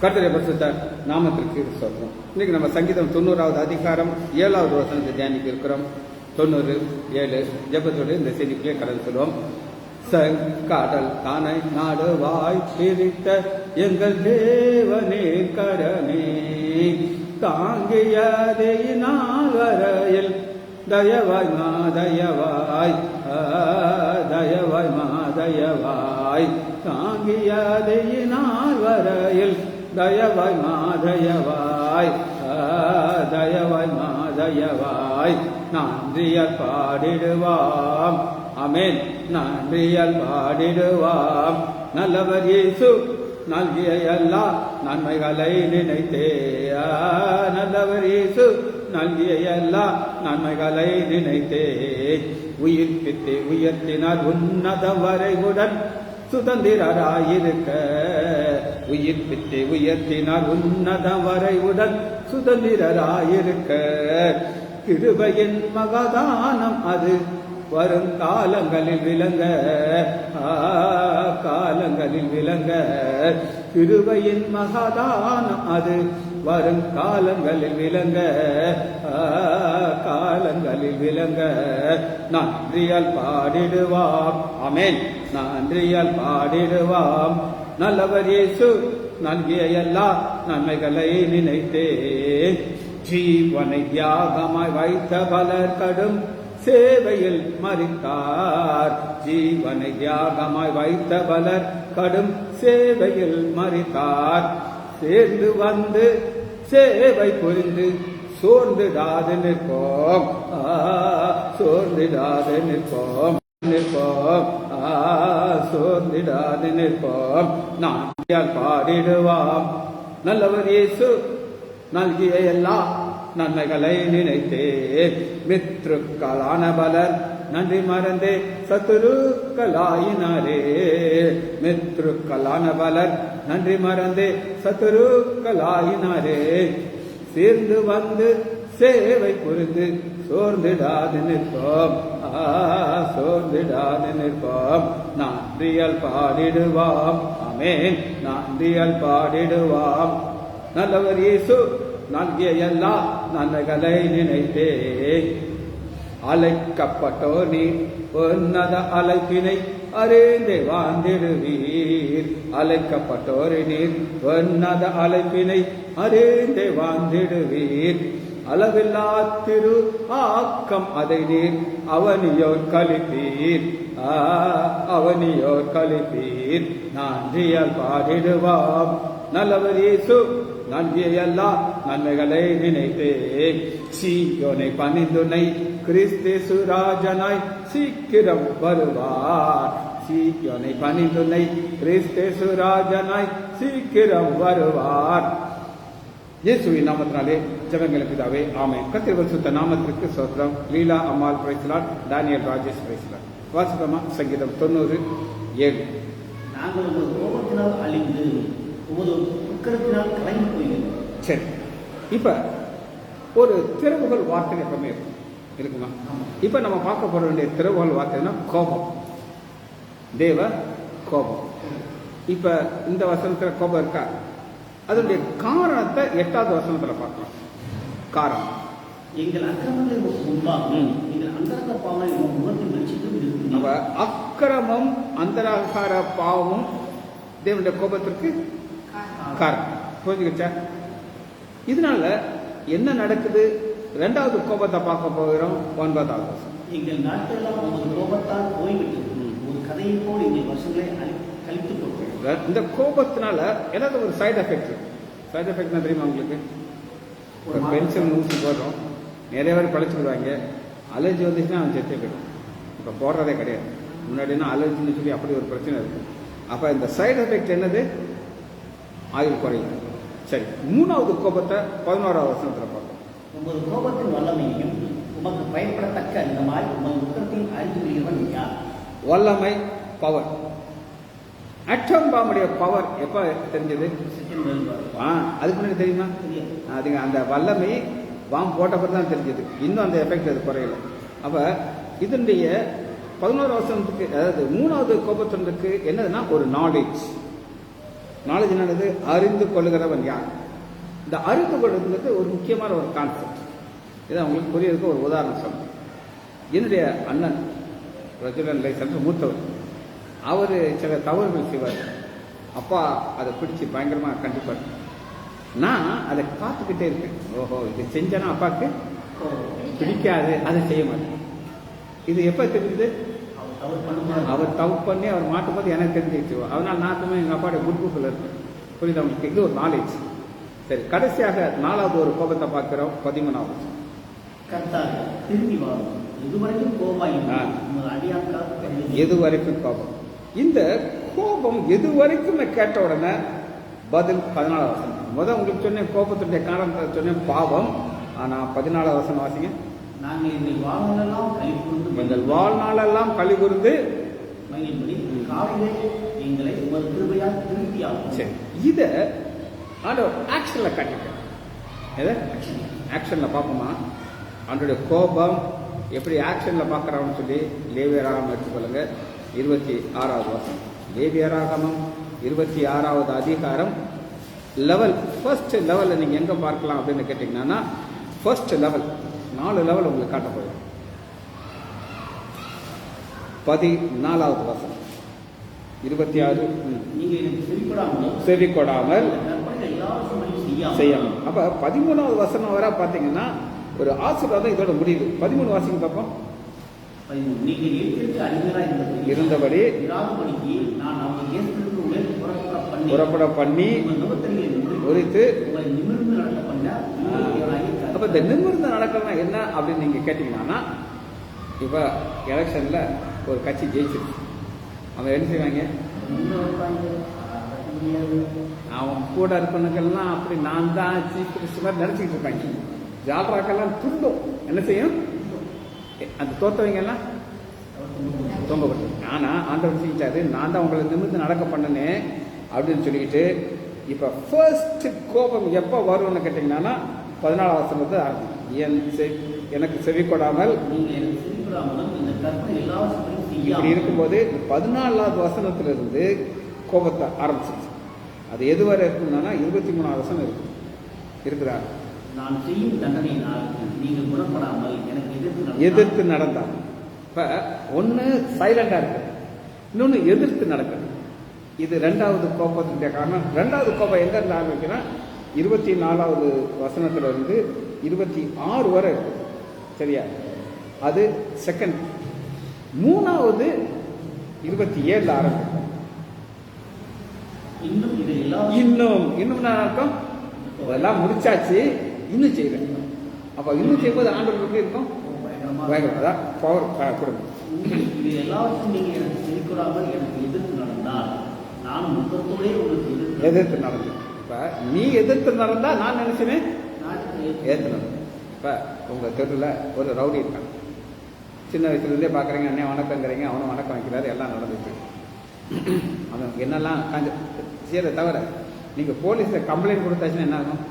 கர்த்தருடைய பரிசுத்த நாமத்திற்கு ஸ்தோத்திரம். இன்னைக்கு நம்ம சங்கீதம் 90வது அதிகாரம் 7வது வசனத்தை தியானிக்க இருக்கிறோம். 90:7 ஜெபத்தோடு இந்த செய்திக்குள்ளே கடந்து சொல்லுவோம். கடல் தானை நாடுவாய் பிரித்த எங்கள் தேவனே கரமே தாங்கியதை நாவரையில் தயவாய் மாதயவாய் தயவாய் மாதயவாய் தாங்கியதை நாவரையில் தயவாய் மாதயவாய் தயவாய் மாதயவாய் நன்றியால் பாடிடுவாம். ஆமென். நன்றியால் பாடிடுவாம். நல்லவர் இயேசு நல்கிய எல்லா நன்மைகளை நினைத்தே நல்லவர் இயேசு நல்கிய எல்லா நன்மைகளை நினைத்தே உயிர்ப்பித்தே உயர்த்தினார் உன்னதம் வரைவுடன் சுதந்திரராயிருக்க உயிர்ப்பித்தே உயர்த்தினார் உன்னதம் வரைவுடன் சுதந்திரராயிருக்க கிருபையின் மகதானம் அது வரும் காலங்களில் விளங்க காலங்களில் விளங்க கிருபையின் மகதானம் அது வரும் காலங்களில் விளங்க காலங்களில் விளங்க நன்றியால் பாடிடுவாம். ஆமென். நன்றியால் பாடிடுவாம். நல்லவர் இயேசு நல்கிய எல்லா நன்மைகளை நினைத்தே ஜீவனை தியாகமாய் வைத்த பலர் கடும் சேவையில் மரித்தார். ஜீவனை தியாகமாய் வைத்த பலர் கடும் சேவையில் மரித்தார். சேர்ந்து வந்து சேவை புரிந்து சோர்ந்திடாது நிற்போம் சோர்ந்திடாது நிற்போம் நிற்போம் சோர்ந்திடாது நிற்போம். நான் பாடிடுவாம். நல்லவர் இயேசு நல்கிய எல்லா நன்மைகளை நினைத்தே மித்ருக்களான பலர் நன்றி மறந்தே சத்துருக்களாயினாரே. மித்ருக்களான பலர் நன்றி மறந்தே சத்துருக்களாயினாரே. சேர்ந்து வந்து சேவை புரிந்து சோர்ந்திடாது நிற்போம் சோர்ந்திடாது நிற்போம். நன்றியால் பாடிடுவாம். ஆமென். நன்றியால் பாடிடுவாம். நல்லவர் இயேசு நல்கிய எல்லா நன்மைகளை நினைத்தே அழைக்கப்பட்டோர் நீர் உன்னத அழைப்பினை அறிந்தே வாழ்ந்திடுவீர். அழைக்கப்பட்டோர் நீர் உன்னத அழைப்பினை அறிந்தே வாழ்ந்திடுவீர். அளவில்லா திரு ஆக்கம் அதை நீர் அவனியோர் கழிப்பீர் அவனியோர் கழிப்பீர். நன்றியால் பாடிடுவாம். நல்லவர் இயேசு நல்கிய எல்லா நன்மைகளை நினைத்தே சீயோனை பணிந்துனை கிறிஸ்து ராஜனாய் சீக்கிரம் வருவார். சீயோனை பணிந்துனை கிறிஸ்து ராஜனாய் சீக்கிரம் வருவார். இயேசுவின் நாமத்தினாலே ஜெபங்கள் பிதாவே, ஆமென். கர்த்தருடைய பரிசுத்த நாமத்திற்கு ஸ்தோத்திரம். லீலா அம்மாள் பிரைஸ்லாட், டேனியல் ராஜேஷ் பிரைஸ்லாட். வாசிப்போமா? சங்கீதம் 90:7. நாங்கள் உங்கள் கோபத்தினால் அழிந்து உமது உக்கிரத்தினால் கலங்கி போகிறோம். சரி, இப்ப ஒரு திறவுகள் வார்த்தை எப்பவுமே இருக்குமா? இப்ப நம்ம பார்க்க போற வேண்டிய திறவுகள் வார்த்தைன்னா கோபம். தேவ கோபம். இப்ப இந்த வசனத்துல கோபம் இருக்கா? அதனுடைய காரணத்தை 8வது வசனத்துல பார்க்கலாம். காரணம் எங்கள் அக்கிரமங்களுக்கு முன்பாக எங்கள் அந்தரங்க பாவம் முகத்தின் வெளிச்சத்தில் நம்ம அக்கிரமம் அந்தரங்கார பாவமும் தேவனுடைய கோபத்திற்கு காரணம். புரிஞ்சுக்கிச்சா? இதனால என்ன நடக்குது? 2வது கோபத்தை பார்க்க போகிறோம். 9வது வசனம். எங்கள் நாட்களெல்லாம் உங்கள் கோபத்தால் போய்விட்டது. ஒரு கதையை போல் எங்கள் வருஷங்களை கழித்து போகிறோம். இந்த கோபத்தினால ஏதாவது ஒரு சைடு எஃபெக்ட். சைடு எஃபெக்ட்னா தெரியுமா உங்களுக்கு? ஒரு பென்சில் ஊசி போடுறோம், நிறைய பேர் பழிச்சுடுவாங்க. அலர்ஜி வந்துச்சுன்னா அவன் செத்தே போயிடும். இப்போ போடுறதே கிடையாது. முன்னாடினா அலர்ஜின்னு சொல்லி அப்படி ஒரு பிரச்சனை இருக்கு. அப்போ இந்த சைடு எஃபெக்ட் என்னது? ஆயுள் குறையும். சரி, 3வது கோபத்தை 11வது வசனத்தில் பார்ப்போம். உமது கோபத்தின் வல்லமையையும் உமக்கு பயன்படத்தக்க விதமாய் உமது உக்கிரத்தையும் அறிந்து கொள்கிறவன் யார்? வல்லமை, பவர். அட்டம் பாம்புடைய பவர் எப்ப தெரிஞ்சது? அதுக்கு முன்னாடி தெரியுமா? அது அந்த வல்லமை பாம்பு போட்ட பிறகு தான் தெரிஞ்சது. இன்னும் அந்த எஃபெக்ட் அது குறையல. அப்ப இதனுடைய 11வது வசனத்துக்கு, அதாவது 3வது கோபத்திற்கு என்னதுன்னா ஒரு நாலேஜ். நாலேஜ் என்னது? அறிந்து கொள்ளுகிறவன் யார்? இந்த அறிந்து கொள்ளுங்கிறது ஒரு முக்கியமான ஒரு கான்செப்ட். இதை உங்களுக்கு புரியறதுக்கு ஒரு உதாரணம் சொல்றேன். என்னுடைய அண்ணன் ரஜுலன் லைசன்ஸ் மூத்தவர், அவர் சில தவறுகள் செய்வார். அப்பா அதை பிடிச்சி பயங்கரமாக கண்டிப்பார். நான் அதை பார்த்துக்கிட்டே இருக்கேன். ஓஹோ, இது செஞ்சேன்னா அப்பாவுக்கு பிடிக்காது, அதை செய்ய மாட்டேன். இது எப்போ தெரியுது? அவர் தப்பு பண்ணி அவர் மாட்டும் போது எனக்கு தெரிஞ்சிச்சு. அதனால நான் எப்பவுமே எங்கள் அப்பாவுடைய குட் புக்கில் இருக்கேன். புரியுது அவங்களுக்கு? இது ஒரு நாலேஜ். சரி, கடைசியாக 4வது ஒரு கோபத்தை பார்க்கிறோம். 13வது எது வரைக்கும் கோபம். இந்த கோபம் எது வரைக்கும் கேட்ட உடனே பதில் 14வது வசனம். முதல் உங்களுக்கு சொன்னேன் கோபத்துடைய காரணத்தை சொன்னேன், பாவம். ஆனா 14வது வசனம் வாசிங்க. எங்கள் வாழ்நாளெல்லாம் களி கூர்ந்து சரி, இத ஆண்டவர் ஆக்ஷன்ல காட்டிட்டேன். எதை ஆக்ஷன்ல பார்ப்போமா? அவனுடைய கோபம் எப்படி ஆக்ஷன்ல பார்க்கறான்னு சொல்லி லேவியராகமம் எடுத்துக்கொள்ளுங்க. 26வது வசனம். லேவியராகமம் 26வது அதிகாரம் லெவல், ஃபர்ஸ்ட் லெவலில் நீங்க எங்க பார்க்கலாம் அப்படின்னு கேட்டீங்கன்னா, ஃபர்ஸ்ட் லெவல் 4 லெவல் உங்களுக்கு காட்ட போகுது. 14வது வசனம். 26 செவி கொடாமல் செய்யாமல். அப்ப 13வது வசனம் வர பாத்தீங்கன்னா ஒரு ஆசீர்வாதம் இதோட முடியுது. 13 வாசிங்க பார்ப்போம். இருந்தபடி புறப்பட பண்ணி உரித்து. அப்ப இந்த நிமிர்ந்து நடக்கலாம் என்ன அப்படின்னு நீங்க கேட்டீங்கன்னா, இப்ப எலெக்ஷன்ல ஒரு கட்சி ஜெயிச்சிருக்கு. அவன் என்ன செய்வாங்க? அவன் கூட இருக்கணுக்கெல்லாம் அப்படி நான் தான் சீஃப் மினிஸ்டர் நினைச்சுக்கிட்டு இருப்பாங்க. ஜால்ராக்கெல்லாம் துண்டும். என்ன செய்யும்? அந்த தோத்தவங்க எல்லாம் தொங்கப்பட்டு. ஆனா ஆண்டவர் செஞ்சாரு, நான் தான் உங்களை நிமிர்ந்து நடக்க பண்ணனேன் அப்படின்னு சொல்லிட்டு. இப்ப ஃபர்ஸ்ட் கோபம் எப்ப வரும்னு கேட்டீங்கன்னா 14வது வசனத்தை எனக்கு செவி கொடாமல் இப்படி இருக்கும்போது 14வது வசனத்திலிருந்து கோபத்தை ஆரம்பிச்சிருச்சு. அது எதுவரை இருக்குன்னா 23வது வசனம் இருக்கிறார். நான் செய்யும் தண்டனையினால் நீங்கள் புறப்படாமல் எனக்கு எதிர்த்து நடந்தார். இப்ப ஒண்ணு சைலண்டா இருக்கு, இன்னொன்னு எதிர்த்து நடக்குது. இது 2வது கோபத்துடைய காரணம். 2வது கோபம் எங்க இருந்து ஆரம்பிக்குன்னா 24வது வசனத்திலிருந்து 26 வரை இருக்கு. சரியா? அது செகண்ட். 3வது 27 ஆரம்பிக்கும். இன்னும் நான் அர்த்தம் அதெல்லாம் முடிச்சாச்சு, இன்னும் செய்வேன். அப்ப இன்னும் செய்யும்போது ஆண்டவருக்கு இருக்கும் பயங்கரம் பவர் கொடுக்கும். எதிர்த்து நடந்து. இப்ப நீ எதிர்த்து நடந்தா நான் நினைச்சேன் ஏத்து நடந்து. இப்ப உங்க தெருவில் ஒரு ரவுடி இருக்கான். சின்ன வயசுல இருந்தே பாக்குறீங்க, அண்ணே வணக்கங்கிறீங்க, அவனும் வணக்கம் வைக்கிறாரு, எல்லாம் நடந்துச்சு. அவனுக்கு என்னெல்லாம் செய்யறத தவிர நீங்க போலீஸ்ல கம்ப்ளைண்ட் கொடுத்தாச்சுன்னா என்ன ஆகும்?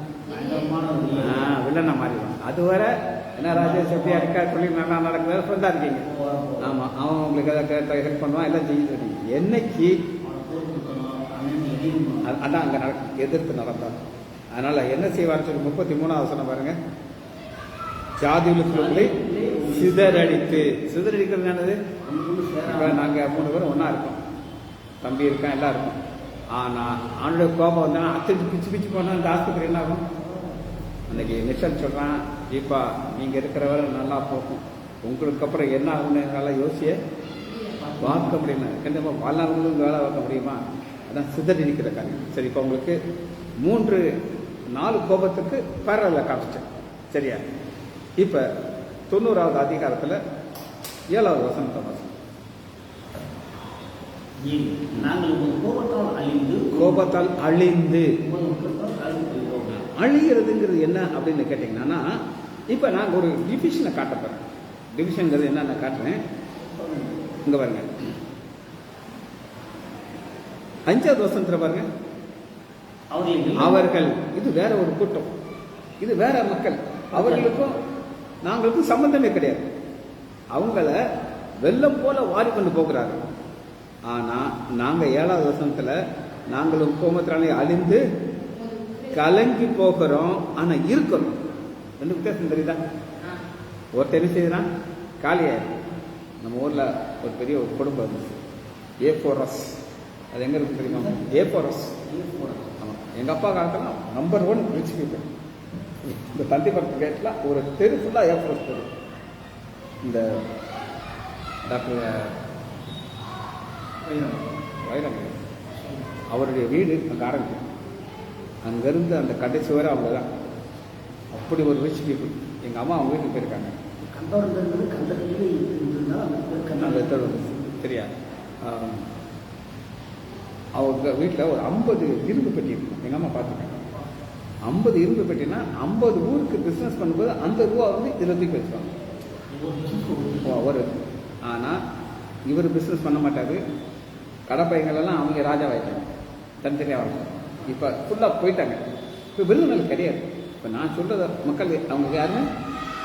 வில்லனா மாறிடும். அதுவரை என்ன ராஜேஷ் எப்படியா இருக்கா சொல்லி நல்லா நடக்குது ஃப்ரெண்டா இருக்கீங்க. ஆமா, அவன் உங்களுக்கு எதாவது ஹெல்ப் பண்ணுவான், எல்லாம் செஞ்சு. என்னைக்கு அதான் அங்க எதிர்த்து நடந்தான். அதனால என்ன செய்வார்னு சொல்லி 33வது வசனம் பாருங்க. ஜாதிகளுக்குள்ளே சிதறடித்து. சிதறடிக்கிறது என்னது? நாங்க 3 பேரும் ஒன்னா இருக்கோம், தம்பி இருக்கான், எல்லாம் இருக்கும். ஆனா அவனுடைய கோபம் வந்தா அத்தனை பிச்சு பிச்சு போனா அந்த ஆஸ்பத்திரி என்ன ஆகும்? அன்னைக்கு நிஷல் சொல்றான், இப்பா நீங்க இருக்கிறவரை நல்லா போகும், உங்களுக்கு அப்புறம் என்ன ஆகும்னு நல்லா யோசிய பார்க்க முடியுமா? கண்டிப்பா வாழ்நாள் வேலை பார்க்க முடியுமா? அதான் சிதறி இருக்கிற காரியம். சரி, இப்போ உங்களுக்கு 3-4 கோபத்துக்கு பேரல காமிச்சிட்டேன். சரியா? இப்ப 90வது அதிகாரத்துல 7வது வசனத்தை வாசி. கோபத்தால் அழிந்து. அழிகிறதுங்கிறது என்ன அப்படின்னு கேட்டீங்கன்னா, இப்ப நாங்க ஒரு டிவிஷனை காட்ட போறேன். டிவிஷன்ங்கிறது என்ன காட்டுறேன். இங்க பாருங்க, 5வது வசனத்துல பாருங்க. அவர்கள், இது வேற ஒரு கூட்டம், இது வேற மக்கள், அவர்களுக்கும் நாங்களுக்கும் சம்பந்தமே கிடையாது. அவங்கள வெள்ளம் போல வாரி கொண்டு போகிறார்கள். ஆனா நாங்க 7வது வசனத்துல நாங்களும் கோபத்தினாலே அழிந்து கலங்கி போகிறோம், ஆனா இருக்கிறோம். ரெண்டு வித்தியாசம் தெரியுதா? ஒருத்தர் என்ன செய்யறான், காலியாயிரும். நம்ம ஊர்ல ஒரு பெரிய ஒரு குடும்பம் இருந்துச்சு, ஏ4எஸ். அது எங்க இருக்கு தெரியுமா? ஏ4எஸ். ஆமா, எங்க அப்பா காலத்துல நம்பர் 1 ரிச் பீப்புள். இந்த தந்திபுரத்து கேட்ல ஒரு தெரு ஃபுல்லா ஏ4எஸ் தெரு. இந்த டாக்டர் வைரம் அவருடைய வீடு அங்கே ஆரம்பிக்கும். அங்கேருந்து அந்த கடைசி வரை அவங்க தான். அப்படி ஒரு ரிச் பீப்புள். எங்கள் அம்மா அவங்க வீட்டுக்கு போயிருக்காங்க. அந்த சரியா? அவங்க வீட்டில் ஒரு 50 இரும்பு பெட்டி இருக்கும். எங்கள் அம்மா பார்த்துருக்காங்க. 50 இரும்பு பெட்டினா 50 ஊருக்கு பிஸ்னஸ் பண்ணும்போது அந்த ரூபா வந்து இதில் தூக்கி வச்சுருவாங்க ஒரு. ஆனால் இவர் பிஸ்னஸ் பண்ண மாட்டார். கடப்பைங்களெல்லாம் அவங்க ராஜாவாயிட்டாங்க, தனித்தனியாக வாங்க. இப்போ ஃபுல்லாக போயிட்டாங்க. இப்போ விருதுநகர் கிடையாது. இப்போ நான் சொல்கிறத மக்கள் அவங்க யாருமே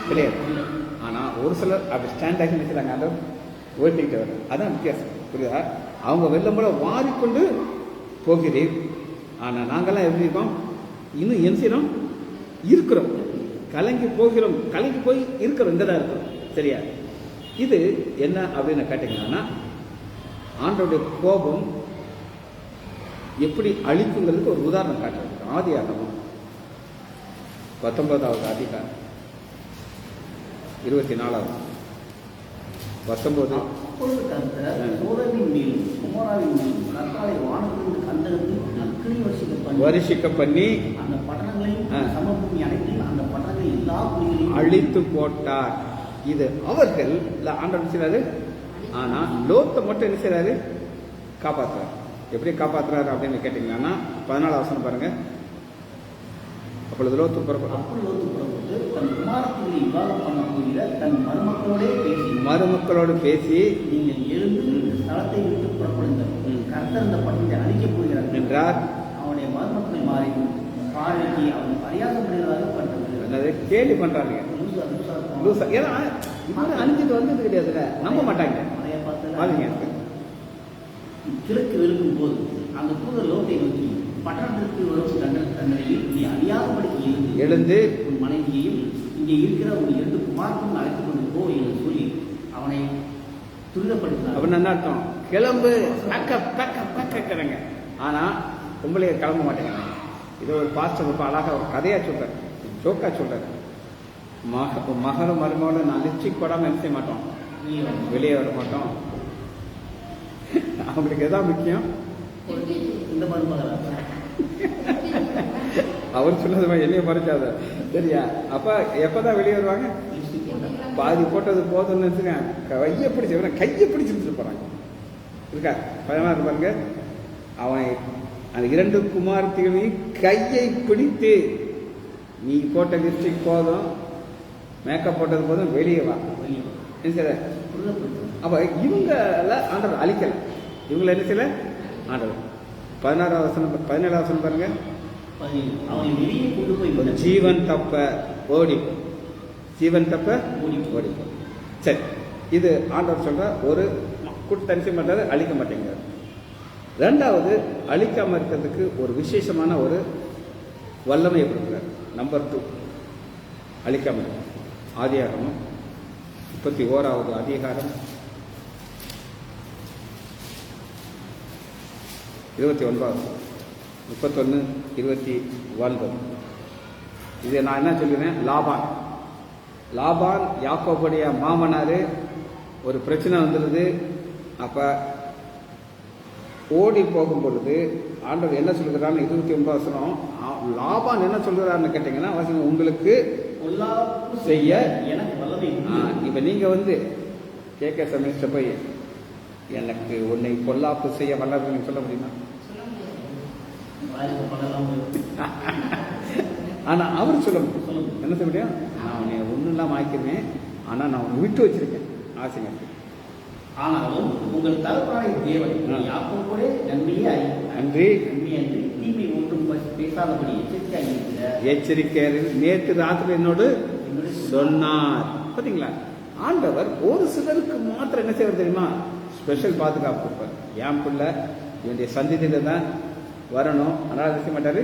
கிடையாது. ஆனால் ஒரு சிலர் அப்படி ஸ்டாண்ட் ஆகி நிற்கிறாங்க, அதை ஓட்டிக்கிட்டு வர. அதான் வித்தியாசம், புரியுதா? அவங்க வெள்ளம் போல வாரிக்கொண்டு போகிறேன். ஆனால் நாங்கள்லாம் எப்படி இருக்கோம்? இன்னும் என்ன செய்யணும்? இருக்கிறோம். கலங்கி போகிறோம், கலங்கி போய் இருக்கிறோம், இந்த தான் இருக்கிறோம். சரியா? இது என்ன அப்படின்னு கேட்டீங்கன்னா, ஆண்டோடைய கோபம் எப்படி அழிக்குங்கிறதுக்கு ஒரு உதாரணம் காட்டுறது. ஆதியாகமம் 19வது அதிகாரம் 24வது 19. வருஷிக்க பண்ணி அழித்து போட்டார். இது அவர்கள் ஆண்டவர் செய்றாரு. ஆனா லோத்தை மட்டும் என்ன செய்றாரு? காப்பாற்றுறாரு. எப்படி காப்பாற்றுறாரு அப்படின்னு கேட்டீங்கன்னா 14 வசனம் பாருங்க. அப்பொழுது லோத்து மருமக்களோடு பேசி என்றார். அவனுடைய மருமக்கள் மாறி பார்வைக்கு அவன் பரியாசப்படுகிறதாக பண்றது. கேள்வி பண்றாங்க. ஏன்னா இவங்க அழிஞ்சிட்டு வந்தது கிடையாதுல, நம்ப மாட்டாங்க. கிழக்கு வெளுக்கும் போது அந்த தூதர் லோத்தை நோக்கி, பட்டணத்திற்கு வரும் தண்டனையில் நீ அறியாதபடிக்கு எழுந்து உன் மனைவியையும் இங்கே இருக்கிற உன் 2 குமாரத்தையும் அழைத்துக் கொண்டு போ என்று சொல்லி அவனை துரிதப்படுத்தினார். அப்படின்னு என்ன அர்த்தம்? கிளம்பு, பேக்கப். ஆனா உங்களையே கிளம்ப மாட்டேங்கிறாங்க. இது ஒரு பாஸ்டர் ரொம்ப அழகா ஒரு கதையா சொல்றாரு, ஜோக்கா சொல்றாரு. மகளும் மருமகளும் நான் லிப்ஸ்டிக் போடாம என்ன செய்ய மாட்டோம், வெளியே வர மாட்டோம். அவங்களுக்கு எதாவது முக்கியம்? இந்த மருமகள் அவர் சொன்னது என்னைய மறைக்காத, சரியா? அப்ப எப்பதான் வெளியே வருவாங்க? பாதி போட்டது போதும்னு கையை பிடிச்சு கையை பிடிச்சிட்டு போறாங்க. இருக்கா 16 பாருங்க. அவனை அந்த 2 குமாரத்தையும் கையை பிடித்து, நீ போட்ட லிப்ஸ்டிக் போதும், மேக்கப் போட்டது போதும், வெளியே வா. அப்ப இவங்க ஆண்டவர் அழிக்கல, இவங்களை என்ன செய்யல ஆண்டவர். 17வது வசனம் பாருங்க. ஜீவன் தப்ப ஓடி, ஜீவன் தப்ப ஓடி. சரி, இது ஆண்டவர் சொல்ற ஒரு கூட்டணிச்சு பண்றது, அழிக்க மாட்டேங்கிறார். 2வது, அழிக்காம இருக்கிறதுக்கு ஒரு விசேஷமான ஒரு வல்லமை கொடுக்கிறார். நம்பர் 2 அழிக்காம. ஆதியாகமம் 31வது அதிகாரம் 29, 31, 29. இது நான் என்ன சொல்லுறேன்? லாபான் யாக்கோபுடைய மாமனாரு. ஒரு பிரச்சனை வந்துடுது. அப்ப ஓடி போகும் பொழுது ஆண்டவர் என்ன சொல்கிறான்னு 29 வசனம். லாபான் என்ன சொல்கிறான்னு கேட்டீங்கன்னா, உங்களுக்கு செய்ய எனக்கு வல்லமை. இப்ப நீங்க வந்து கேட்க சமைச்ச போய் எனக்கு உன்னை பொல்லாப்பு செய்ய வல்லவர்கள் சொல்ல முடியுமா? ஆனா அவர் சொல்ல முடியும். என்ன சொல்ல முடியும்? நான் உன்னை ஒன்றும் இல்லாமல் ஆக்கிருவேன், ஆனா நான் உன்னை விட்டு வச்சிருக்கேன் ஆசைங்க. ஆனாலும் உங்கள் தகப்பனாகிய தேவன் யாக்கோபோடே நன்மையே அன்றி தீமை ஒன்றும் பேசாதபடி எச்சரிக்கை நேற்று ராத்திரி என்னோடு சொன்னார். பாத்தீங்களா? ஆண்டவர் ஒரு சிலருக்கு மாத்திரம் என்ன செய்வது தெரியுமா? ஸ்பெஷல் பாதுகாப்பு கொடுப்பார். என் பிள்ளை என்னுடைய சந்ததியில தான் வரணும். அதனால் செய்ய மாட்டார்.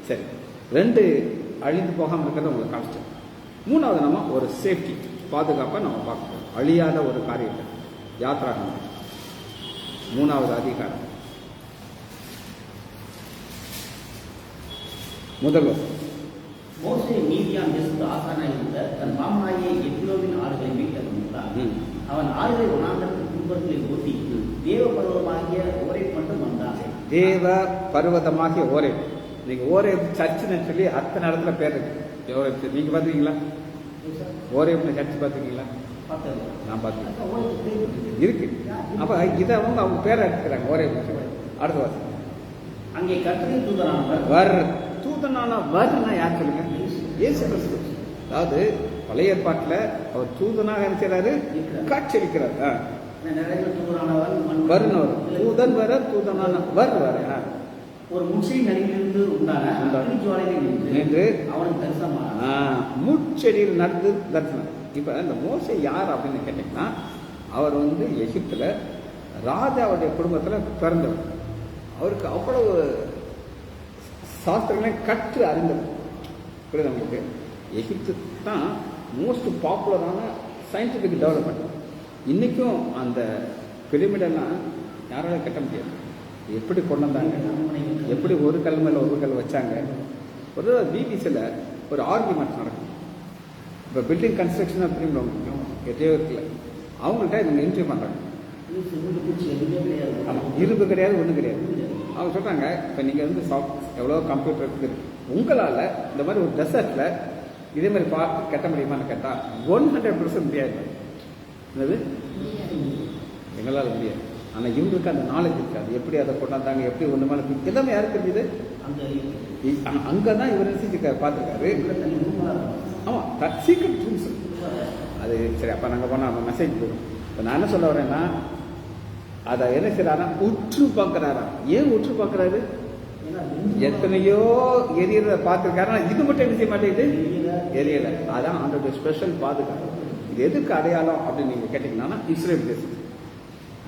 சரி, 2 அழிந்து போகாமல் இருக்கிறத உங்களுக்கு காமிச்சிட்டோம். 3வது நம்ம ஒரு சேஃப்டி, பாதுகாப்பை நம்ம பார்க்கணும். அழியாத ஒரு காரியத்தை யாத்ராகமம் 3வது அதிகாரம் 1 வசனம். மோசே மீதியான் தேசத்து ஆசானாய் இருந்த தன் மாமனாகிய எத்ரோவின் ஆடுகளை மீட்டவன். அவன் ஆடுகளை வனாந்தரத்தின் பின்புறத்தில் ஓட்டி தேவ பருவமாகிய ஓரை மட்டும் வந்தான். தேவ பர்வதமாகிய ஓரேப். நீங்க ஓரேப் சர்ச்சுன்னு சொல்லி அத்தனை இடத்துல பேர் இருக்கு. ஓரேப் நீங்க பார்த்துருக்கீங்களா? ஓரேப்னு சர்ச் பார்த்துருக்கீங்களா? நான் பார்த்துருக்கேன், இருக்கு. அப்ப இதை அவங்க பேரை எடுத்துக்கிறாங்க ஓரேப். அடுத்த வாசம். அங்கே கர்த்தரின் தூதனானவர் வர். தூதனான வர்னா யார் சொல்லுங்க? இயேசு கிறிஸ்து. அதாவது பழைய ஏற்பாட்டில் அவர் தூதனாக இருக்கிறாரு, காட்சியளிக்கிறார். வருணவர் தூதன் வர, தூதனான வர் வர. ஒரு முட்செடி நடுவிலிருந்து உண்டான நின்று அவனுக்கு தரிசனமான முட்செடியில் நடந்து தரிசனம். இப்ப இந்த மோசே யார் அப்படின்னு கேட்டீங்கன்னா, அவர் எகிப்துல ராஜாவுடைய குடும்பத்துல பிறந்தவர். அவருக்கு அவ்வளவு சாஸ்திரங்களை கற்று அறிந்தவர். புரியுது உங்களுக்கு? எகிப்து தான் மோஸ்ட் பாப்புலரான சயின்டிஃபிக் டெவலப்மெண்ட். இன்றைக்கும் அந்த பிரமிடெல்லாம் யாராலும் கட்ட முடியாது. எப்படி கொண்டு வந்தாங்க, எப்படி ஒரு கல் மேலே ஒரு கல் வச்சாங்க. ஒரு பிபிசியில் ஒரு ஆர்குமெண்ட் நடக்கும். இப்போ பில்டிங் கன்ஸ்ட்ரக்ஷன் அப்படின்னு எதையோ இருக்குல்ல, அவங்கள்ட்ட இவங்க இன்டர்வியூ பண்ணுறாங்க. ஆமாம், இரும்பு கிடையாது, ஒன்றும் கிடையாது. அவங்க சொல்கிறாங்க, இப்போ நீங்கள் எவ்வளோ கம்ப்யூட்டர் இருக்குது, உங்களால் இந்த மாதிரி ஒரு டெசர்ட்டில் இதே மாதிரி பார்த்து கட்ட முடியுமான்னு கேட்டால் 100% முடியாது. என்னது? எங்களால் முடியாது. ஆனால் இவங்களுக்கு அந்த நாலேஜ் இருக்காது. எப்படி அதை கொண்டாந்தாங்க, எப்படி ஒன்று மேலே எல்லாமே யாருக்கு தெரியுது? அங்கே தான் இவர் பார்த்துருக்காரு. ஆமாம், சீக்கிரம் ட்ரூம்ஸ் அது. சரி, அப்போ நாங்கள் போனால் அந்த மெசேஜ் போடும். இப்போ நான் என்ன சொல்ல வரேன்னா, அதை என்ன செய்யறாரா, உற்று பார்க்குறாரா. ஏன் உற்று பார்க்குறாரு? எத்தனையோ எரியறத பார்த்துருக்காரு, இது மட்டும் என்ன செய்ய மாட்டேங்குது, எரியலை. அதான் அந்த ஸ்பெஷல் பாதுகாப்பு. இது எதுக்கு அடையாளம் அப்படின்னு நீங்க கேட்டீங்கன்னா, இஸ்ரேல் தேசம்.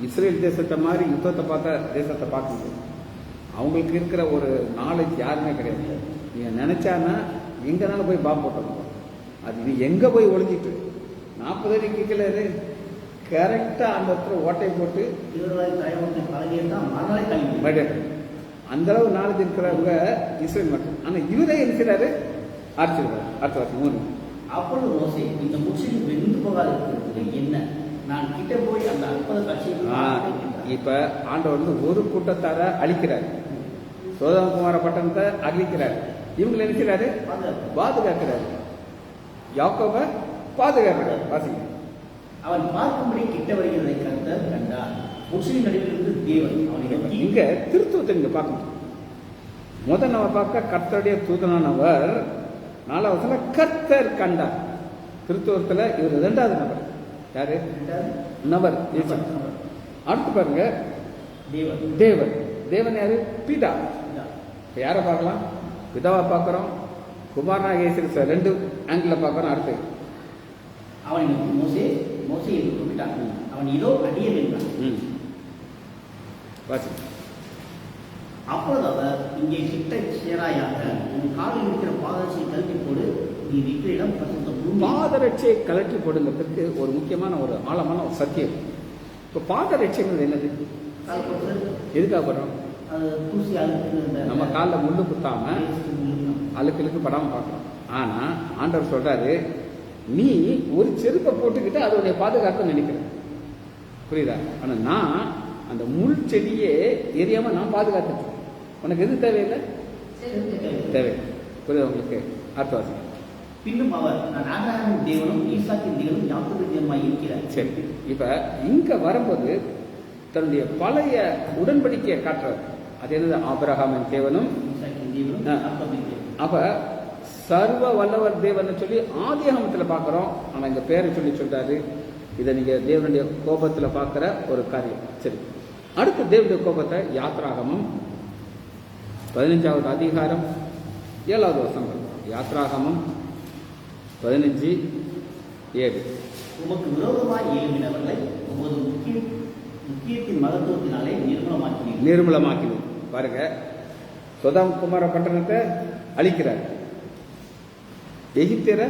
இஸ்ரேல் தேசத்தை மாதிரி யுத்தத்தை பார்த்த தேசத்தை பார்க்க முடியும். அவங்களுக்கு இருக்கிற ஒரு நாலேஜ் யாருமே கிடையாது. நீங்க நினைச்சானா எங்கனாலும் போய் பாம்பு போட்டோம். அது நீ எங்க போய் ஒளிஞ்சிட்டு 40 அடிக்கு கீழே கரெக்டா அந்த இடத்துல ஓட்டை போட்டு அந்த அளவு நாலேஜ் இருக்கிறவங்க இஸ்ரேல் மட்டும். ஆனா இவரே இருக்கிறாரு ஆர்ச்சிருவார். அடுத்த வருஷம் 3. அப்பொழுது மோசே, இந்த முட்செடி வெந்து போகாது என்ன, நான் கிட்ட போய் அந்த அற்புத காட்சியை. இப்ப ஆண்டவர் ஒரு கூட்டத்தார அழிக்கிறார், சோதமகுமார பட்டணத்தை அழிக்கிறார். இவங்களை நினைக்கிறாரு, பாதுகாக்கிறாரு. யாக்கோப பாதுகாக்கிறார். வாசிங்க. அவன் பார்க்கும்படி கிட்ட வருகிறதை கண்டார். முட்செடி நடுவிலிருந்து தேவன் அவனை இங்க திருத்துவத்தை நீங்க பார்க்கணும். முதல் நம்ம பார்க்க கர்த்தருடைய தூதனானவர், 4வது கர்த்தர் கண்டார். திருத்துவத்துல இவர் 2வது நபர். யாரு நபர்? அடுத்து பாருங்க, தேவன். தேவன் யாரு? பிதா. யாரை பார்க்கலாம்? பிதாவை பார்க்கிறோம், குமாரனாக இயேசு 2 ஆங்கிள் பார்க்கிறோம். அடுத்து அவன் மோசே என்று கூப்பிட்டான். அவன் இதோ அடியேன் என்றான். அப்பொழுது அவர், இங்கே கிட்ட சேராயாக, உன் காலில் இருக்கிற பாதரட்சியை கழட்டி போடு, நீ இருக்கிற இடம் பரிசுத்த. பாதரட்சியை கழட்டி போடுங்கிறதுக்கு ஒரு முக்கியமான ஒரு ஆழமான ஒரு சத்தியம். இப்போ பாதரட்சிங்கிறது என்னது? எதுக்காக போடுறோம்? தூசி அழுக்கு, நம்ம காலில் முள்ளு குத்தாம அழுக்கு படாம பார்க்கறோம். ஆனா ஆண்டவர் சொல்றாரு, நீ ஒரு செருப்பை போட்டுக்கிட்டு அதை உன்னை பாதுகாக்க நினைக்கிற. புரியுதா? ஆனா நான் அந்த முள் செடியே எரியாம நான் பாதுகாத்துட்டு, உனக்கு எது தேவையில்லை? தேவை. புரியுதா உங்களுக்கு? அர்த்தவாசி. பின்னும் அவர், நான் ஆபிரகாமின் தேவனும் ஈசாக்கின் தேவனும் யாக்கோபின் தேவனுமாய் இருக்கிறார். சரி, இப்ப இங்க வரும்போது தன்னுடைய பழைய உடன்படிக்கையை காட்டுறார். அது என்னது? ஆபிரகாமின் தேவனும் ஈசாக்கின் தேவனும். அப்ப சர்வ வல்லவர் தேவன் சொல்லி ஆதியாகமத்தில் பார்க்கிறோம். ஆனா இந்த பேரை சொல்லி சொல்றாரு. இதை நீங்க தேவனுடைய கோபத்துல பார்க்கிற ஒரு காரியம். சரி, அடுத்து தேவனுடைய கோபத்தை யாத்ராகமம் 15வது அதிகாரம் 7வது வசனம். யாத்ராகமம் 15:7. உமக்கு விரோதமாய் எழுப்பினவர்களை உமது முக்கியத்தின் மகத்துவத்தினாலே நிர்மூலமாக்கினீர். நிர்மூலமாக்கினீர். பாருங்க, சொதாம் குமார பட்டணத்தை அழிக்கிறார், எகிப்தியரை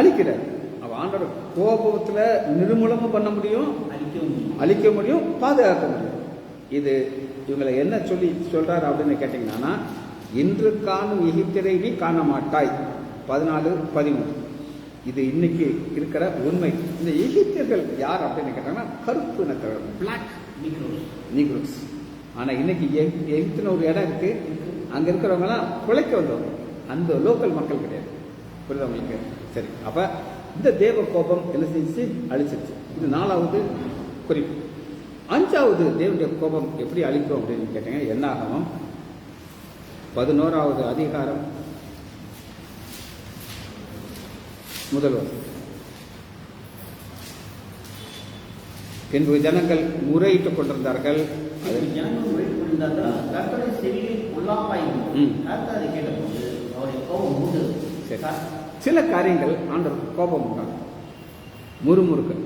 அழிக்கிறார். அவ ஆண்டோட கோபத்துல நிர்மூலமும் பண்ண முடியும், அழிக்க முடியும், பாதுகாக்க முடியும். இது இவங்களை என்ன சொல்றாரு அப்படின்னு கேட்டீங்கன்னா, இன்று காணும் எகிப்தியரை நீ காண மாட்டாய். 14-13 இது இன்னைக்கு இருக்கிற உண்மை. இந்த எகிப்தியர்கள் யார் அப்படின்னு கேட்டாங்கன்னா கருப்பு இனத்தவர், பிளாக் நீக்ரோஸ். ஆனா இன்னைக்கு எகிப்துன்னு ஒரு இடம் இருக்கு, அங்க இருக்கிறவங்க எல்லாம் பிழைக்க வந்தவங்க, அந்த லோக்கல் மக்கள் கிடையாது. புரியுதா உங்களுக்கு? சரி, அப்ப இந்த தேவ கோபம் என்ன செஞ்சு அழிச்சிருச்சு. இது 4வது குறிப்பு. 5வது தேவனுடைய கோபம் எப்படி அழிக்கும் அப்படின்னு கேட்டீங்க, என்னாகும் 11வது அதிகாரம் 1 வசனம். பின்பு ஜனங்கள் முறையிட்டுக் கொண்டிருந்தார்கள். சில காரியங்கள் ஆண்டவர் கோபம் உண்டாகும். முறுமுறுக்கள்.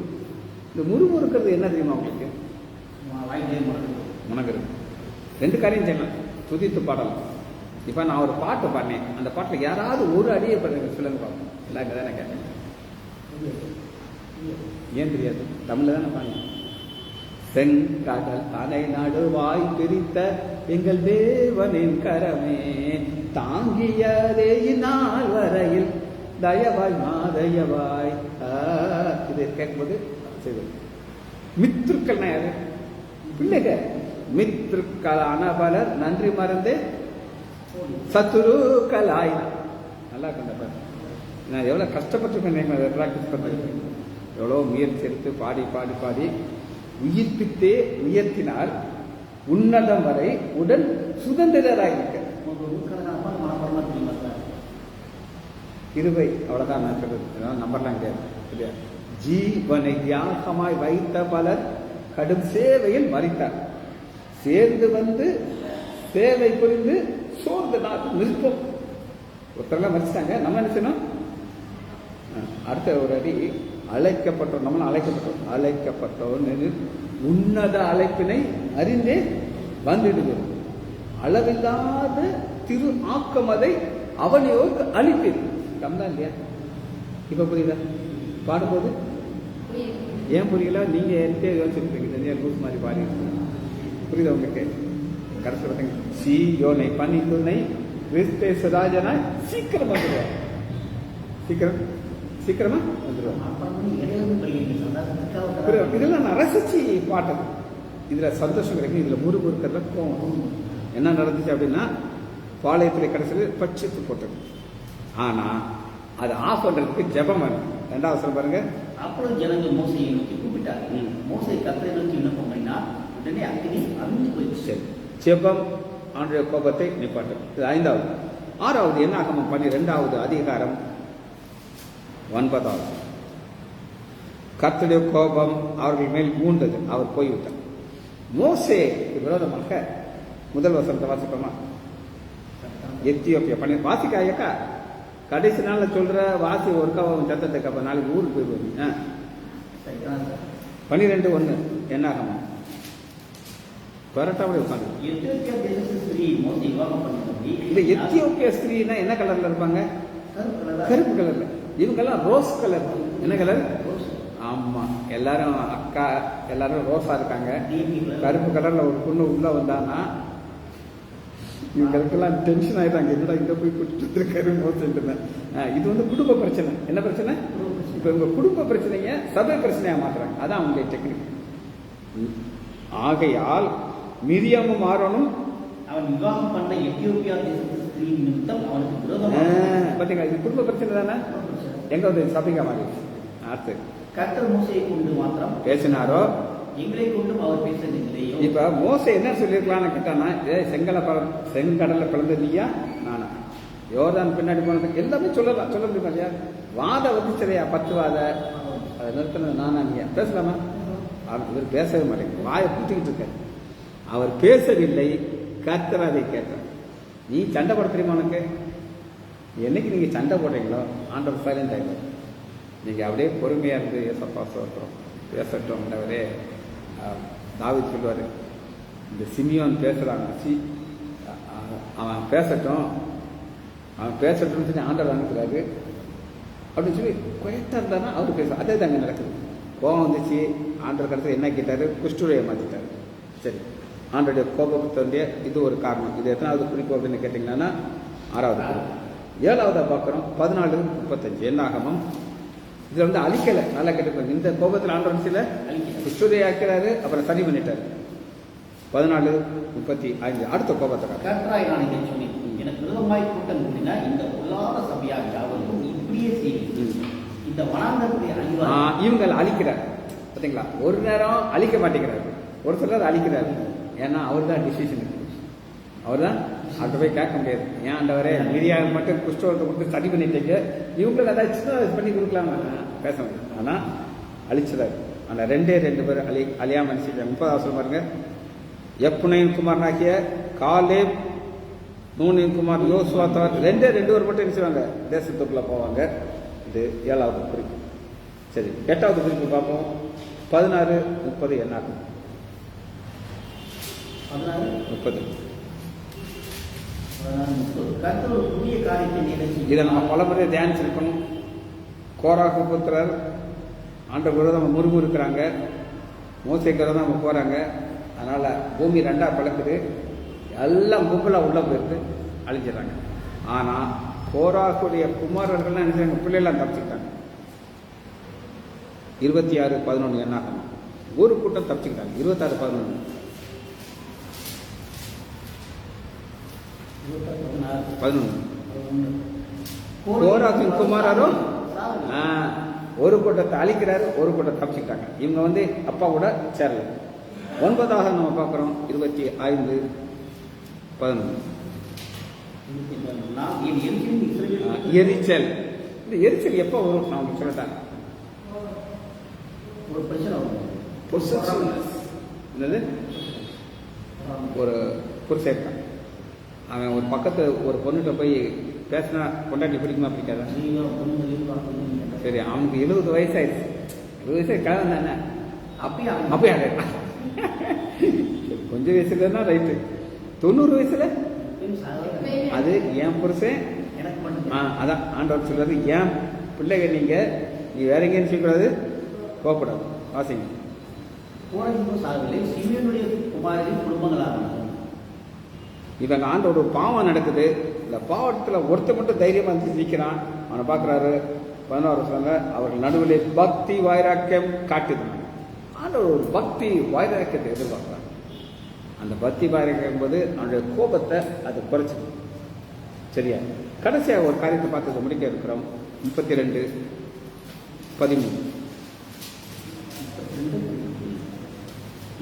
இந்த முறுமுறுக்கிறது என்ன தெரியுமா உங்களுக்கு? முனகிறது. 2 காரியம் செய்யலாம், துதித்து பாடலாம். இப்ப நான் ஒரு பாட்டு பாடினேன், அந்த பாட்டுல யாராவது ஒரு அடியை சொல்லுங்க பார்ப்போம். எல்லாங்க தானே கேட்டேன், ஏன் தெரியாது? தமிழ்ல தானே பாருங்க. செங்கடல் தலை நடுவாய் பிரித்த எங்கள் தேவனின் கரமே தாங்கியதே இந்நாள் வரையில் தயவாய் மாதயவாய். இது கேட்கும்போது செய்வது. மித்ருக்கள் யாரு? பிள்ளைக. மித்ருக்களான பலர் நன்றி மறந்து சத்துருக்களாய். நல்லா இருக்கு. நான் எவ்வளவு கஷ்டப்பட்டிருக்கேன் பிராக்டிஸ் பண்றேன். எவ்வளோ முயற்சி எடுத்து பாடி பாடி பாடி உயிர்ப்பித்தே உயர்த்தினார் உன்னதம் வரை உடன் சுதந்திரராயிருக்க. இருவை அவ்வளவுதான் நான் சொல்றது, நம்பர்லாம் கிடையாது. ஜீவனை தியாகமாய் வைத்த பலர் கடும் சேவையில் மறித்தார். சேர்ந்து வந்து சேவை புரிந்து சோர்ந்து நாட்டு நிற்போம். ஒருத்தரெல்லாம் மறிச்சிட்டாங்க, நம்ம என்ன செய்யணும்? அடுத்த ஒரு அடி அழைக்கப்பட்டோம். நம்மளும் அழைக்கப்பட்டோம் உன்னத அழைப்பினை அறிந்தே வந்துடுகிறோம். அளவில்லாத திரு ஆக்கம் அதை அவனையோருக்கு அளிப்பது. கம்தான் இல்லையா? இப்ப புரியுதா? பாடும்போது ஏன் புரியல? நீங்க என்கிட்ட யோசிச்சுருப்பீங்க, லூஸ் மாதிரி பாடி. புரியுதா உங்களுக்கு? கடைசி பார்த்தீங்க, சி யோனை பண்ணி துணை கிறிஸ்தேச ராஜனாய் சீக்கிரம் வந்துடுவார். சீக்கிரமா வந்துடுவார். இதெல்லாம் நான் ரசிச்சு பாட்டது. இதுல சந்தோஷம் கிடைக்கும், இதுல முறுமுறுக்கிறத கோவம். என்ன நடந்துச்சு அப்படின்னா, பாளையத்தில் கடைசியில் பட்சித்து போட்டது. ஆனா அது ஆஃப் பண்றதுக்கு ஜெபம் வேணும். 2வது வசனம் பாருங்க. அப்பொழுது ஜனங்கள் மோசையை நோக்கி கூப்பிட்டார். மோசை கர்த்தரை நோக்கி விண்ணப்பம் பண்ணினார். உடனே அக்கினி அழிந்து போயிடுச்சு. ஜெபம் ஆண்டவருடைய கோபத்தை நிப்பாட்டும். இது 5வது. 6வது என்ன ஆகமம் 12வது அதிகாரம் 9வது. கர்த்தருடைய கோபம் அவர்கள் மேல் மூண்டது, அவர் போய்விட்டார். மோசே விரோதமாக 1 வசனத்தை வாசிப்போமா? எத்தியோப்பியா பண்ணி வாசிக்க ஐயக்கா. கடைசி நாள்ல சொல்ற வாசி ஒருக்கா சத்தத்துக்கு அப்ப நாளைக்கு ஊருக்கு போயிடுவாங்க. 12:1 என்ன ஆகமா பரட்டாவோட உட்காந்து. இந்த எத்தியோப்பிய ஸ்திரீனா என்ன கலர்ல இருப்பாங்க? கருப்பு கலர்ல. இவங்கெல்லாம் ரோஸ் கலர். என்ன கலர்? ஆமா, எல்லாரும் அக்கா எல்லாரும் ரோஸா இருக்காங்க. கருப்பு கலர்ல ஒரு பொண்ணு உள்ள வந்தானா இவங்களுக்கெல்லாம் டென்ஷன் ஆயிட்டாங்க. என்னடா இங்க போய் கூட்டிட்டு இருக்காரு மோசம். இது வந்து குடும்ப பிரச்சனை. என்ன பிரச்சனை? இப்ப இவங்க குடும்ப பிரச்சனைய சபை பிரச்சனையா மாத்துறாங்க. அதான் அவங்களுடைய டெக்னிக். ஆகையால் மிரியாமும் ஆரோனும் அவன் விவாகம் பண்ண எத்தியோப்பியா தேசத்து நிமித்தம் அவனுக்கு விரோதமாக. பாத்தீங்களா, இது குடும்ப பிரச்சனை தானே. எங்க வந்து சபைக்கா மாறிடுச்சு. அடுத்து கர்த்தர் மோசையை கொண்டு மாத்திரம் பேசினாரோ, எங்களை கொண்டும் அவர் பேசவில்லையோ. இப்ப மோசை என்ன சொல்லிருக்கலாம்னு கேட்டானா, செங்கடல்ல பிறந்த நீயா நானா, யோர்தான் பின்னாடி போனது எல்லாமே சொல்ல முடியுமா இல்லையா? வாத வந்துச்சதையா 10 வாத அதை நிறுத்தினது நானா நீயா பேசலாமா? இவர் பேசவே மாட்டேங்க, வாயை பூட்டிக்கிட்டு இருக்காரு. அவர் பேசவில்லை, கர்த்தர் அதை கேட்டார். நீ சண்டை போட தெரியுமா உனக்கு? என்னைக்கு நீங்க சண்டை போடுறீங்களோ ஆண்டவர் சைலண்ட் ஆகிடும். நீங்க அப்படியே பொறுமையா இருந்து ஏசப்பா சோத்திரம் பேசட்டும். தாவீது சொல்லுவாரு, இந்த சிமியோன் பேசுறாங்க, அவன் பேசட்டும்னு சொல்லி ஆண்டவர் அனுப்புறாரு அப்படின்னு சொல்லி குறைத்தா இருந்தாருன்னா அவர் பேசுவார். அதே தாங்க நடக்குது. கோபம் வந்துச்சு, ஆண்டவர் கடைசியில் என்ன கேட்டார்? குஷ்டுரையை மாற்றிட்டார். சரி, ஆண்டருடைய கோபத்தை இது ஒரு காரணம். இது எத்தனாவது குறிப்பு அப்படின்னு கேட்டிங்கன்னா 6வது குறிப்பு. 7வதாக பார்க்குறோம் 14:35 என்னாகமம். இதில் வந்து அழிக்கலை, நல்லா கேட்டுக்கோங்க. இந்த கோபத்தில் ஆண்டவர் சில குஷ்டுரையை ஆக்கிறாரு, அப்புறம் சரி பண்ணிட்டாரு. 14:35 அடுத்த கோபத்தை கர்த்தராய் நான் இதை சொன்னேன், எனக்கு விரோதமாய் கூட்டம் கூடினா இந்த பொல்லாத சபையார் யாவருக்கும் இப்படியே செய்யும். இந்த வனாந்தரத்தை இவங்க அழிக்கிறார். பார்த்தீங்களா, ஒரு நேரம் அழிக்க மாட்டேங்கிறாரு, ஒரு சிலர் அழிக்கிறாரு. ஏன்னா அவர் தான் டிசிஷன், அவர் தான் அவர்கிட்ட போய் கேட்க முடியாது. ஏன் ஆண்டவரே மீதியாக மட்டும் குஷ்டத்தை கொடுத்து ஸ்டடி பண்ணிட்டீங்க, இவங்களுக்கு ஏதாச்சும் பண்ணி கொடுக்கலாமா பேச முடியும். ஆனால் அழிச்சிடாரு. ஆனால் 2 பேர் அழியாம அழிச்சிட்டாங்க. 30வது பாருங்க. எப்புனையின் குமாரனாகிய காலேப், நூனின் குமார் யோசுவா தவிர 2 பேர் மட்டும் நினைச்சுவாங்க தேசத்துக்குள்ள போவாங்க. இது 7வது குறிப்பு. சரி, 8வது குறிப்பு பார்ப்போம். 16:30 என்ன ஆகும்? 16:30 புதிய காரியத்தை இதை நம்ம பல முறை தியானிச்சிருக்கணும். கோராகு புத்திரர் ஆண்ட விரோதம் முறுமுறுக்கிறாங்க, மோசைக்கு விரோதம் நம்ம போறாங்க. அதனால பூமி 2ஆ பழக்குது, எல்லாம் கும்பலாக உள்ள போயிருக்கு, அழிஞ்சிடறாங்க. ஆனால் கோராகுடைய குமாரர்கள்லாம் நினைச்சாங்க, பிள்ளைலாம் தப்பிச்சுக்கிட்டாங்க. 26:11 என்ன ஆகணும்? ஒரு கூட்டம் தப்பிச்சுக்கிட்டாங்க. 26:11 கோராகின் குமாரரும் ஒரு கூட்டத்தை அழிக்கிறாரு, ஒரு கூட்டத்தை தப்பிச்சுக்கிட்டாங்க. இவங்க வந்து அப்பா கூட சேரல. 9வது நம்ம பார்க்குறோம். 25:11 எரிச்சல். இந்த எரிச்சல் எப்போ வரும்? நான் உங்களுக்கு சொல்லிட்டேன். ஒரு பிரச்சனை என்னது? ஒரு புருஷன் இருக்கான், அவன் ஒரு பக்கத்து ஒரு பொண்ணுகிட்ட போய் பேசினா கொண்டாட்டி பிடிக்குமா பிடிக்காதா? சரி, அவனுக்கு 70 வயசாயிடுச்சு. 70 வயசு கிழவன் தானே, அப்பயே கொஞ்சம் வயசுலன்னா ரைட்டு. 90 வயசுல அது என் புருஷன். அதான் ஆண்டவர் சொல்றது, ஏன் பிள்ளைங்க நீ வேற எங்கேன்னு சொல்லக்கூடாது, கோப்படாது. வாசிங்க. இவங்க ஆண்டோட பாவம் நடக்குது. இந்த பாவத்தில் ஒருத்த மட்டும் தைரியமா இருந்து நிற்கிறான். அவனை பார்க்குறாரு. 16 சொல்லுங்க, அவர்கள் நடுவிலே பக்தி வைராக்கியம் காட்டுது. ஆண்டவர் ஒரு பக்தி வைராக்கியத்தை எதிர்பார்க்கிறான். அந்த பக்தி வைராக்கியம் என்பது அவனுடைய கோபத்தை அது குறைச்சிது. சரியா? கடைசியாக ஒரு காரியத்தை பார்த்து முடிக்க இருக்கிறோம். 32:13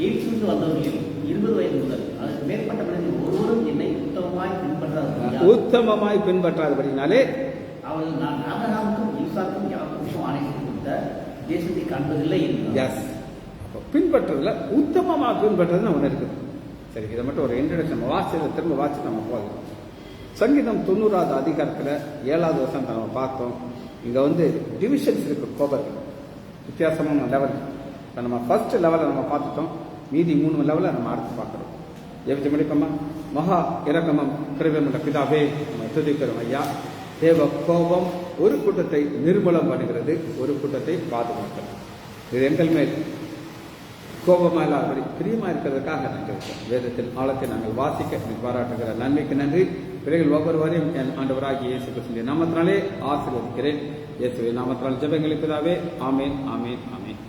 இயேசுவுக்கு வந்தவர்களில் 20 வயது முதல் அதற்கு மேற்பட்ட மனிதர்கள் ஒருவரும் என்னை உத்தமமாய் பின்பற்றாதபடினாலே அவர்கள் நான் ஆபிரகாமுக்கும் ஈசாக்கும் யாக்கோபுக்கும் ஆணை கொடுத்த தேசத்தை காண்பதில்லை என்றார். அப்போ பின்பற்றதுல உத்தமமாக பின்பற்றதுன்னு ஒன்று இருக்குது. சரி, இதை மட்டும் ஒரு இன்ட்ரடக்ஷன் வாசிச்சதை திரும்ப வாசிச்சு நம்ம போகலாம். சங்கீதம் 90வது அதிகாரத்தில் 7வது வசனத்தை நம்ம பார்த்தோம். இங்கே வந்து டிவிஷன்ஸ் இருக்கு, கோபர் வித்தியாசமான லெவல். இப்போ நம்ம ஃபர்ஸ்ட் லெவலில் நம்ம பார்த்துட்டோம். மீதி 3 லெவலில் நம்ம அடுத்து பார்க்குறோம். எப்படி முடிப்போமா? மகா இரக்கமம் கிருபையுள்ள பிதாவே, நம்ம துதிக்கிறோம் ஐயா. தேவ கோபம் ஒரு கூட்டத்தை நிர்மூலம் பண்ணுகிறது, ஒரு கூட்டத்தை பாதுகாக்கிறது. இது எங்கள் மேல் கோபமா இல்லாதபடி பிரியமா இருக்கிறதுக்காக நாங்கள் வேதத்தில் ஆழத்தை நாங்கள் வாசிக்க பாராட்டுகிற நன்மைக்கு நன்றி. பிள்ளைகள் ஒவ்வொருவரையும் என் ஆண்டவராகிய இயேசு கிறிஸ்துவின் நாமத்தினாலே ஆசீர்வதிக்கிறேன். இயேசுவின் நாமத்தினால் ஜெபங்கள் பிதாவே. ஆமேன், ஆமேன், ஆமேன்.